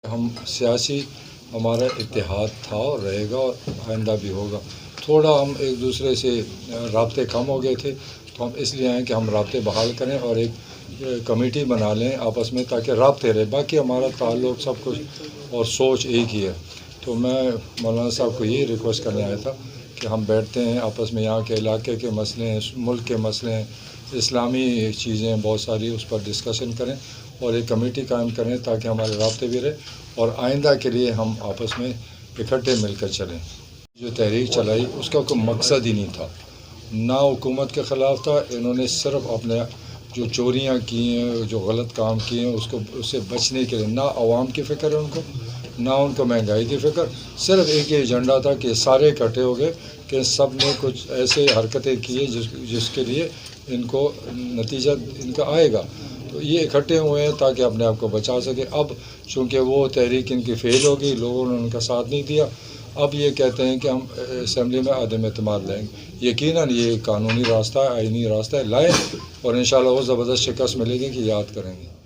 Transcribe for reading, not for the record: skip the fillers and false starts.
ہم سیاسی ہمارا اتحاد تھا اور رہے گا اور آئندہ بھی ہوگا۔ تھوڑا ہم ایک دوسرے سے رابطے کم ہو گئے تھے، تو ہم اس لیے آئیں کہ ہم رابطے بحال کریں اور ایک کمیٹی بنا لیں آپس میں تاکہ رابطے رہے۔ باقی ہمارا تعلق سب کچھ اور سوچ ایک ہی ہے۔ تو میں مولانا صاحب کو یہ ریکویسٹ کرنے آیا تھا کہ ہم بیٹھتے ہیں آپس میں، یہاں کے علاقے کے مسئلے ہیں، ملک کے مسئلے ہیں، اسلامی چیزیں بہت ساری، اس پر ڈسکشن کریں اور ایک کمیٹی قائم کریں تاکہ ہمارے رابطے بھی رہے اور آئندہ کے لیے ہم آپس میں اکٹھے مل کر چلیں۔ جو تحریک چلائی اس کا کوئی مقصد ہی نہیں تھا، نہ حکومت کے خلاف تھا۔ انہوں نے صرف اپنے جو چوریاں کی ہیں، جو غلط کام کیے ہیں، اس سے بچنے کے لیے، نہ عوام کی فکر ہے ان کو، نہ ان کو مہنگائی کی فکر، صرف ایک ہی ایجنڈا تھا کہ سارے اکٹھے ہو گئے کہ سب نے کچھ ایسے حرکتیں کی ہیں جس کے لیے ان کو نتیجہ ان کا آئے گا۔ تو یہ اکٹھے ہوئے ہیں تاکہ اپنے آپ کو بچا سکے۔ اب چونکہ وہ تحریک ان کی فیل ہو گئی، لوگوں نے ان کا ساتھ نہیں دیا، اب یہ کہتے ہیں کہ ہم اسمبلی میں عدم اعتماد لائیں گے۔ یقیناً یہ قانونی راستہ ہے، آئینی راستہ ہے، لائیں اور انشاءاللہ وہ زبردست شکست ملے گی کہ یاد کریں گے۔